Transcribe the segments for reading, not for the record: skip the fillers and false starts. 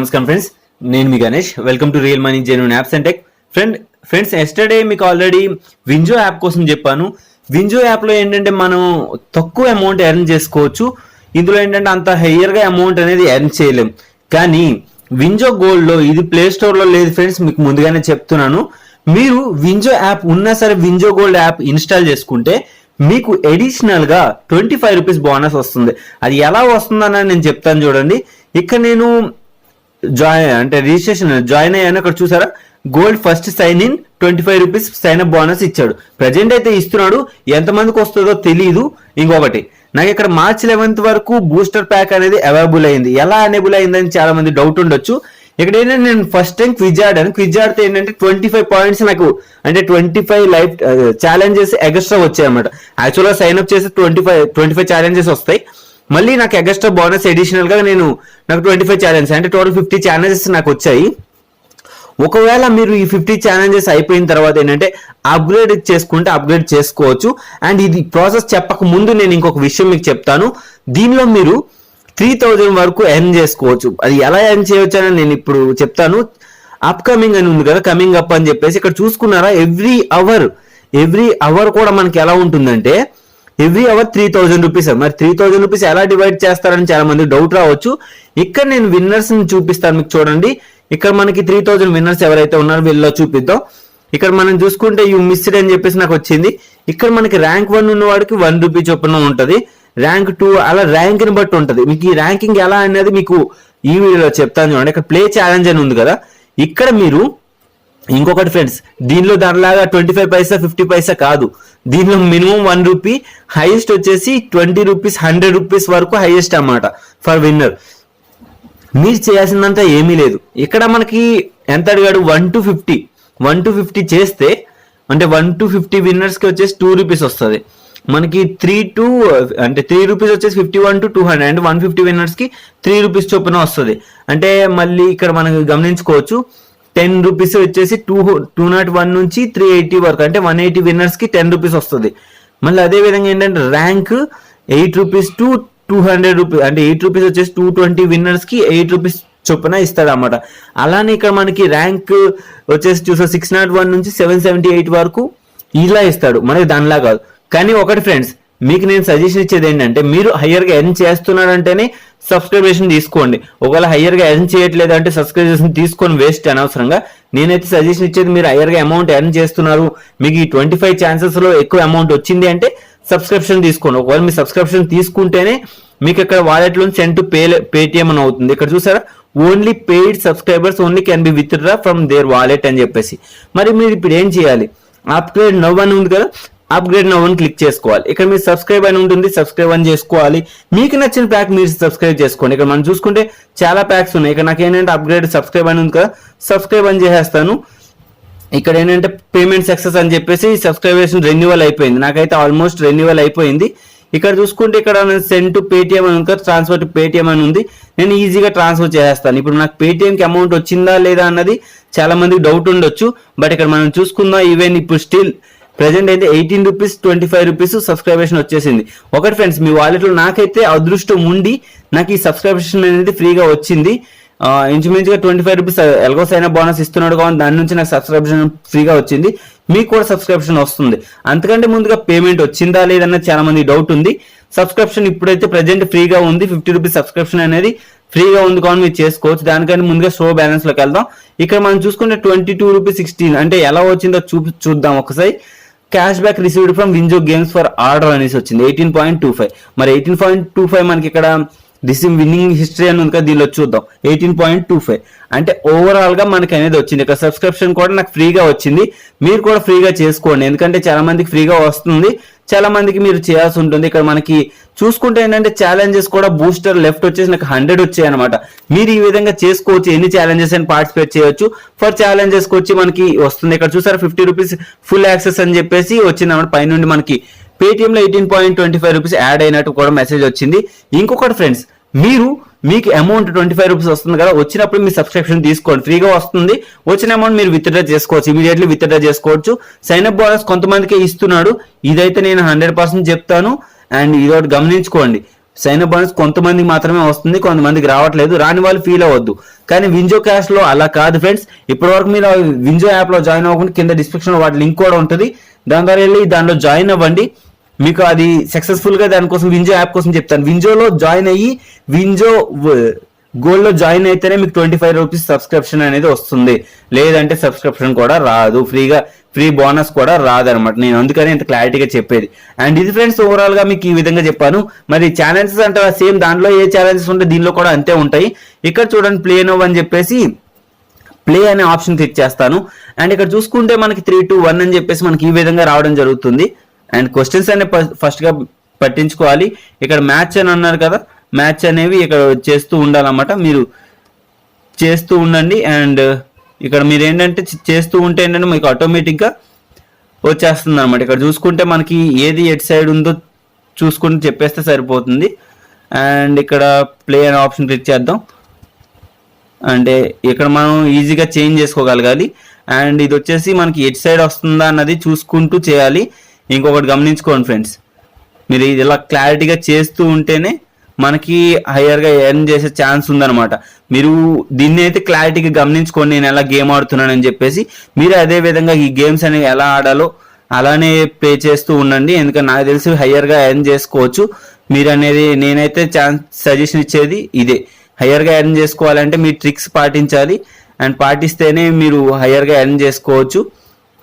నమస్కారం ఫ్రెండ్స్, నేను మీ Ganesh. Welcome to real money genuine apps and tech. Friends yesterday మీకు ఆల్రెడీ వింజో యాప్ కోసం చెప్పాను. వింజో యాప్లో ఏంటంటే మనం తక్కువ అమౌంట్ ఎర్న్ చేసుకోవచ్చు. ఇందులో ఏంటంటే అంత హయ్యర్గా అమౌంట్ అనేది ఎర్న్ చేయలేం. కానీ వింజో గోల్డ్లో ఇది ప్లే స్టోర్లో లేదు ఫ్రెండ్స్, మీకు ముందుగానే చెప్తున్నాను. మీరు వింజో యాప్ ఉన్నా సరే వింజో గోల్డ్ యాప్ ఇన్స్టాల్ చేసుకుంటే మీకు అడిషనల్గా 25 రూపీస్ బోనస్ వస్తుంది. అది ఎలా వస్తుందని నేను చెప్తాను చూడండి. ఇక్కడ నేను రిజిస్ట్రేషన్ జాయిన్ అయ్యాను. అక్కడ చూసారా, gold first sign in 25 rupees sign up bonus ఇచ్చాడు. ప్రజెంట్ అయితే ఇస్తున్నాడు, ఎంతమందికి వస్తుందో తెలియదు. ఇంకొకటి, నాకు ఇక్కడ March 11th వరకు బూస్టర్ ప్యాక్ అనేది అవైలబుల్ అయింది. ఎలా ఎనేబుల్ అయిందని చాలా మంది డౌట్ ఉండొచ్చు. ఇక్కడ ఏంటంటే నేను ఫస్ట్ టైం క్విజ్ ఆడాను. క్విజ్ ఆడితే ఏంటంటే 25 పాయింట్స్ నాకు అంటే 25 లైఫ్ ఛాలెంజెస్ ఎగస్ట్రా వచ్చాయి అన్నమాట. యాక్చువల్గా సైన్ అప్ చేసి 25 ఛాలెంజెస్ వస్తాయి. మళ్ళీ నాకు ఎగస్ట్రా బోనస్ అడిషనల్ గా నాకు 25 ఛాలెంజెస్ అంటే టోటల్ 50 ఛాలెంజెస్ నాకు వచ్చాయి. ఒకవేళ మీరు ఈ 50 ఛాలెంజెస్ అయిపోయిన తర్వాత ఏంటంటే అప్గ్రేడ్ చేసుకుంటే అప్గ్రేడ్ చేసుకోవచ్చు. అండ్ ఇది ప్రాసెస్ చెప్పక ముందు నేను ఇంకొక విషయం మీకు చెప్తాను. దీనిలో మీరు 3000 వరకు ఎర్న్ చేసుకోవచ్చు. అది ఎలా ఎర్న్ చేయవచ్చు అని నేను ఇప్పుడు చెప్తాను. అప్కమింగ్ అని ఉంది కదా, కమింగ్ అప్ అని చెప్పేసి ఇక్కడ చూసుకున్నారా, ఎవ్రీ అవర్ కూడా మనకి ఎలా ఉంటుందంటే ఎవ్రీ అవర్ 3000 రూపీస్. మరి 3000 రూపీస్ ఎలా డివైడ్ చేస్తారని చాలా మంది డౌట్ రావచ్చు. ఇక్కడ నేను విన్నర్స్ ని చూపిస్తాను మీకు చూడండి. ఇక్కడ మనకి 3000 విన్నర్స్ ఎవరైతే ఉన్నారో వీళ్ళలో చూపిద్దాం. ఇక్కడ మనం చూసుకుంటే యూ మిస్డ్ అని చెప్పేసి నాకు వచ్చింది. ఇక్కడ మనకి ర్యాంక్ 1 ఉన్న వాడికి 1 రూపీ చొప్పున ఉంటుంది. ర్యాంక్ 2 అలా ర్యాంక్ ని బట్టి ఉంటుంది. మీకు ఈ ర్యాంకింగ్ ఎలా అనేది మీకు ఈ వీడియోలో చెప్తాను చూడండి. ఇక్కడ ప్లే ఛాలెంజ్ అని ఉంది కదా, ఇక్కడ మీరు ఇంకొకటి ఫ్రెండ్స్, దీనిలో దానిలాగా 25 పైసా 50 పైసా కాదు. దీనిలో మినిమం 1 రూపీ, హైయెస్ట్ వచ్చేసి 20 రూపీస్ 100 రూపీస్ వరకు హైయెస్ట్ అన్నమాట ఫర్ విన్నర్. మీరు చేయాల్సిందంతా ఏమీ లేదు. ఇక్కడ మనకి ఎంత అడిగాడు, 1 to 50 చేస్తే అంటే 1 to 50 విన్నర్స్ కి వచ్చేసి 2 రూపీస్ వస్తుంది. మనకి 3 రూపీస్ వచ్చేసి 51 to 200 అంటే 150 విన్నర్స్ కి 3 రూపీస్ చొప్పున వస్తుంది. అంటే మళ్ళీ ఇక్కడ మనం గమనించుకోవచ్చు, 10 రూపీస్ వచ్చేసి 201 నుంచి 380 వరకు అంటే 180 విన్నర్స్ కి 10 రూపీస్ వస్తుంది. మళ్ళీ అదే విధంగా ఏంటంటే ర్యాంక్ 8 రూపీస్ టు 200 రూపీస్ అంటే 8 రూపీస్ వచ్చేసి 220 విన్నర్స్ కి 8 రూపీస్ చొప్పున ఇస్తాడు అన్నమాట. అలానే ఇక్కడ మనకి ర్యాంక్ వచ్చేసి చూసా 601 నుంచి 778 వరకు ఇలా ఇస్తాడు. మనకి దానిలా కాదు. కానీ ఒకటి ఫ్రెండ్స్, మీకు నేను సజెషన్ ఇచ్చేది ఏంటంటే మీరు హయ్యర్గా ఎర్న్ చేస్తున్నారంటేనే సబ్స్క్రిప్షన్ తీసుకోండి. ఒకవేళ హయ్యర్గా ఎర్న్ చేయట్లేదు అంటే సబ్స్క్రిప్షన్ తీసుకొని వేస్ట్ అనవసరంగా. నేనైతే సజెషన్ ఇచ్చేది, మీరు హయ్యర్గా అమౌంట్ ఎర్న్ చేస్తున్నారు, మీకు ఈ 25 ఛాన్సెస్ లో ఎక్కువ అమౌంట్ వచ్చింది అంటే సబ్స్క్రిప్షన్ తీసుకోండి. ఒకవేళ మీ సబ్స్క్రిప్షన్ తీసుకుంటేనే మీకు ఇక్కడ వాలెట్ లో సెండ్ టు పేటిఎం అని అవుతుంది. ఇక్కడ చూసారా, only paid subscribers only can be withdraw from their wallet అని చెప్పేసి. మరి మీరు ఇప్పుడు ఏం చేయాలి, అప్గ్రేడ్ నవ్ అని ఉంది కదా, అప్గ్రేడ్ నవ్ అని క్లిక్ చేసుకోవాలి. ఇక్కడ మీరు సబ్స్క్రైబ్ అని ఉంటుంది, సబ్స్క్రైబ్ అని చేసుకోవాలి. మీకు నచ్చిన ప్యాక్ మీరు సబ్స్క్రైబ్ చేసుకోండి. ఇక్కడ మనం చూసుకుంటే చాలా ప్యాక్స్ ఉన్నాయి. ఇక్కడ నాకు ఏంటంటే అప్గ్రేడ్ సబ్స్క్రైబ్ అని ఉంది కదా, సబ్స్క్రైబ్ అని చేసేస్తాను. ఇక్కడ ఏంటంటే పేమెంట్ సక్సెస్ అని చెప్పేసి సబ్స్క్రిప్షన్ రెన్యువల్ అయిపోయింది. నాకైతే ఆల్మోస్ట్ రెన్యువల్ అయిపోయింది. ఇక్కడ చూసుకుంటే ఇక్కడ సెండ్ టు పేటిఎం అని ఉంది, ట్రాన్స్ఫర్ టు పేటిఎం అని ఉంది. నేను ఈజీగా ట్రాన్స్ఫర్ చేసేస్తాను. ఇప్పుడు నాకు పేటిఎంకి అమౌంట్ వచ్చిందా లేదా అన్నది చాలా మందికి డౌట్ ఉండొచ్చు. బట్ ఇక్కడ మనం చూసుకుందాం, ఈవెన్ ఇప్పుడు స్టిల్ ప్రెజెంట్ అయితే 18 రూపీస్ 25 రూపీస్ సబ్స్క్రిప్షన్ వచ్చేసింది. ఒకటి ఫ్రెండ్స్, మీ వాలెట్లో నాకైతే అదృష్టం ఉండి నాకు ఈ సబ్స్క్రిప్షన్ అనేది ఫ్రీగా వచ్చింది. ఇంచుమించుగా 25 రూపీస్ ఎలాగో సైనా బోనస్ ఇస్తున్నాడు కాబట్టి దాని నుంచి నాకు సబ్స్క్రిప్షన్ ఫ్రీగా వచ్చింది. మీకు కూడా సబ్స్క్రిప్షన్ వస్తుంది. అంతకంటే ముందుగా పేమెంట్ వచ్చిందా లేదన్నది చాలా మంది డౌట్ ఉంది. సబ్స్క్రిప్షన్ ఇప్పుడైతే ప్రెజెంట్ ఫ్రీగా ఉంది. 50 రూపీస్ సబ్స్క్రిప్షన్ అనేది ఫ్రీగా ఉంది కాబట్టి మీరు చేసుకోవచ్చు. దానికంటే ముందుగా షో బ్యాలెన్స్ లోకి వెళ్దాం. ఇక్కడ మనం చూసుకుంటే 22 రూపీస్ 16 అంటే ఎలా వచ్చిందో చూద్దాం ఒకసారి. Cash back received from WinZO games for order అనేసి వచ్చింది 18.25. మరి 18.25 మనకి ఇక్కడ రిసీవ్ విన్నింగ్ హిస్టరీ అని ఉంది కదా, దీనిలో చూద్దాం 18.25 అంటే ఓవరాల్ గా మనకి అనేది వచ్చింది. ఇక్కడ సబ్స్క్రిప్షన్ కూడా నాకు ఫ్రీగా వచ్చింది. మీరు కూడా ఫ్రీగా చేసుకోండి, ఎందుకంటే చాలా మందికి ఫ్రీగా వస్తుంది, చాలా మందికి మీరు చేయాల్సి ఉంటుంది. ఇక్కడ మనకి చూసుకుంటే ఏంటంటే ఛాలెంజెస్ కూడా బూస్టర్ లెఫ్ట్ వచ్చేసి నాకు 100 వచ్చాయి అనమాట. మీరు ఈ విధంగా చేసుకోవచ్చు, ఎన్ని ఛాలెంజెస్ అని పార్టిసిపేట్ చేయొచ్చు. ఫర్ ఛాలెంజెస్ కి వచ్చి మనకి వస్తుంది. ఇక్కడ చూసారా 50 రూపీస్ ఫుల్ యాక్సెస్ అని చెప్పేసి వచ్చింది అనమాట. పైనుండి మనకి పేటిఎం లో 18.25 రూపీస్ యాడ్ అయినట్టు కూడా మెసేజ్ వచ్చింది. ఇంకొకటి ఫ్రెండ్స్, మీకు అమౌంట్ 25 రూపీస్ వస్తుంది కదా, వచ్చినప్పుడు మీ సబ్స్క్రిప్షన్ తీసుకోండి, ఫ్రీగా వస్తుంది. వచ్చిన అమౌంట్ మీరు విత్డ్రా చేసుకోవచ్చు, ఇమీడియట్లీ విత్డ్రా చేసుకోవచ్చు. సైన్ అప్ బోనస్ కొంతమందికి ఇస్తున్నాడు, ఇదైతే నేను 100% చెప్తాను. అండ్ ఇదొకటి గమనించుకోండి, సైన్ అప్ బోనస్ కొంతమందికి మాత్రమే వస్తుంది, కొంతమందికి రావట్లేదు. రాని వాళ్ళు ఫీల్ అవ్వద్దు. కానీ వింజో క్యాష్ లో అలా కాదు ఫ్రెండ్స్. ఇప్పటి వరకు మీరు వింజో యాప్ లో జాయిన్ అవ్వకుండా కింద డిస్క్రిప్షన్ లో వాటి లింక్ కూడా ఉంటుంది, దాని ద్వారా వెళ్ళి దానిలో జాయిన్ అవ్వండి. మీకు అది సక్సెస్ఫుల్ గా దానికోసం వింజో యాప్ కోసం చెప్తాను. వింజోలో జాయిన్ అయ్యి వింజో గోల్డ్ లో జాయిన్ అయితేనే మీకు 25 రూపీస్ సబ్స్క్రిప్షన్ అనేది వస్తుంది, లేదంటే సబ్స్క్రిప్షన్ కూడా రాదు, ఫ్రీ బోనస్ కూడా రాదనమాట. నేను అందుకని ఇంత క్లారిటీగా చెప్పేది. అండ్ ఇది ఫ్రెండ్స్ ఓవరాల్ గా మీకు ఈ విధంగా చెప్పాను. మరి ఛాలెంజెస్ అంటే సేమ్ దాంట్లో ఏ ఛాలెంజెస్ ఉంటే దీనిలో కూడా అంతే ఉంటాయి. ఇక్కడ చూడండి ప్లే నౌ అని చెప్పేసి ప్లే అనే ఆప్షన్ క్లిక్ చేస్తాను. అండ్ ఇక్కడ చూసుకుంటే మనకి 3, 2, 1 అని చెప్పేసి మనకి ఈ విధంగా రావడం జరుగుతుంది. అండ్ క్వశ్చన్స్ అనే ఫస్ట్ గా పట్టించుకోవాలి. ఇక్కడ మ్యాచ్ అని అన్నారు కదా, మ్యాచ్ అనేవి ఇక్కడ చేస్తూ ఉండాలన్నమాట. మీరు చేస్తూ ఉండండి. అండ్ ఇక్కడ మీరు ఏంటంటే చేస్తూ ఉంటే ఏంటంటే మీకు ఆటోమేటిక్గా వచ్చేస్తుంది అనమాట. ఇక్కడ చూసుకుంటే మనకి ఏది ఎట్ సైడ్ ఉందో చూసుకుంటూ చెప్పేస్తే సరిపోతుంది. అండ్ ఇక్కడ ప్లే అనే ఆప్షన్ క్లిక్ చేద్దాం. అంటే ఇక్కడ మనం ఈజీగా చేంజ్ చేసుకోగలగాలి. అండ్ ఇది వచ్చేసి మనకి ఎట్ సైడ్ వస్తుందా అన్నది చూసుకుంటూ చేయాలి. ఇంకొకటి గమనించుకోండి ఫ్రెండ్స్, మీరు ఇలా క్లారిటీగా చేస్తూ ఉంటేనే మనకి హయ్యర్గా ఎర్న్ చేసే ఛాన్స్ ఉందన్నమాట. మీరు దీన్ని అయితే క్లారిటీగా గమనించుకోండి, నేను ఎలా గేమ్ ఆడుతున్నానని చెప్పేసి. మీరు అదే విధంగా ఈ గేమ్స్ అనేవి ఎలా ఆడాలో అలానే ప్లే చేస్తూ ఉండండి. ఎందుకంటే నాకు తెలిసి హయ్యర్గా ఎర్న్ చేసుకోవచ్చు మీరు అనేది. నేనైతే సజెషన్ ఇచ్చేది ఇదే, హయ్యర్గా ఎర్న్ చేసుకోవాలంటే మీ ట్రిక్స్ పాటించాలి. అండ్ పాటిస్తేనే మీరు హయ్యర్గా ఎర్న్ చేసుకోవచ్చు.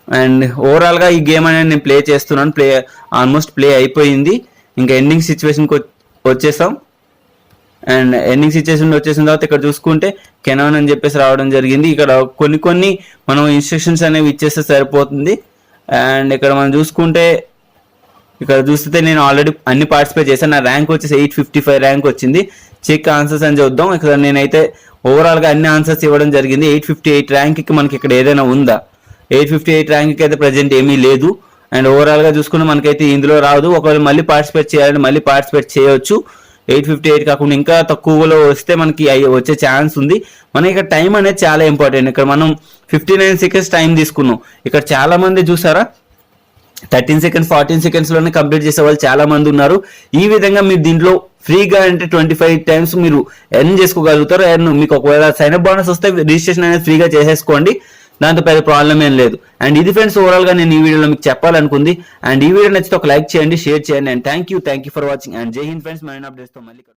అండ్ ఓవరాల్గా ఈ గేమ్ అనేది నేను ప్లే చేస్తున్నాను. ఆల్మోస్ట్ ప్లే అయిపోయింది. ఇంకా ఎండింగ్ సిచ్యువేషన్కి వచ్చేసాం. అండ్ ఎండింగ్ సిచ్యువేషన్ వచ్చేసిన తర్వాత ఇక్కడ చూసుకుంటే కెనాన్ అని చెప్పేసి రావడం జరిగింది. ఇక్కడ కొన్ని మనం ఇన్స్ట్రక్షన్స్ అనేవి ఇచ్చేస్తే సరిపోతుంది. అండ్ ఇక్కడ మనం చూసుకుంటే ఇక్కడ చూస్తే నేను ఆల్రెడీ అన్ని పార్టిసిపేట్ చేశాను. నా ర్యాంక్ వచ్చేసి 855 ర్యాంక్ వచ్చింది. చెక్ ఆన్సర్స్ అని చూద్దాం. ఇక్కడ నేనైతే ఓవరాల్గా అన్ని ఆన్సర్స్ ఇవ్వడం జరిగింది. 858 ర్యాంక్కి మనకి ఇక్కడ ఏదైనా ఉందా? 858 ర్యాంక్కి అయితే ప్రజెంట్ ఏమీ లేదు. అండ్ ఓవరాల్గా చూసుకుంటే మనకైతే ఇందులో రాదు. ఒకవేళ మళ్ళీ పార్టిసిపేట్ చేయాలంటే మళ్ళీ పార్టిసిపేట్ చేయొచ్చు. 858 కాకుండా ఇంకా తక్కువలో వస్తే మనకి వచ్చే ఛాన్స్ ఉంది. మనకి ఇక్కడ టైం అనేది చాలా ఇంపార్టెంట్. ఇక్కడ మనం 59 సెకండ్స్ టైం తీసుకున్నాం. ఇక్కడ చాలా మంది చూసారా 13 సెకండ్స్ 14 సెకండ్స్ లోనే కంప్లీట్ చేసే వాళ్ళు చాలా మంది ఉన్నారు. ఈ విధంగా మీరు దీంట్లో ఫ్రీగా అంటే 25 టైమ్స్ మీరు ఎర్న్ చేసుకోగలుగుతారు. మీకు ఒకవేళ సైన్ అప్ బోనస్ వస్తే రిజిస్ట్రేషన్ అనేది ఫ్రీగా చేసేసుకోండి, దాంతో పెద్ద ప్రాబ్లం ఏం లేదు. అండ్ ఇది ఫ్రెండ్స్ ఓవరాల్ గా నేను ఈ వీడియోలో మీకు చెప్పాలనుకుంది. అండ్ ఈ వీడియో నచ్చితే ఒక లైక్ చేయండి, షేర్ చేయండి. And thank you for watching. And జై హింద్ ఫ్రెండ్స్, మరిన్ని అప్డేట్స్ తో మళ్ళీ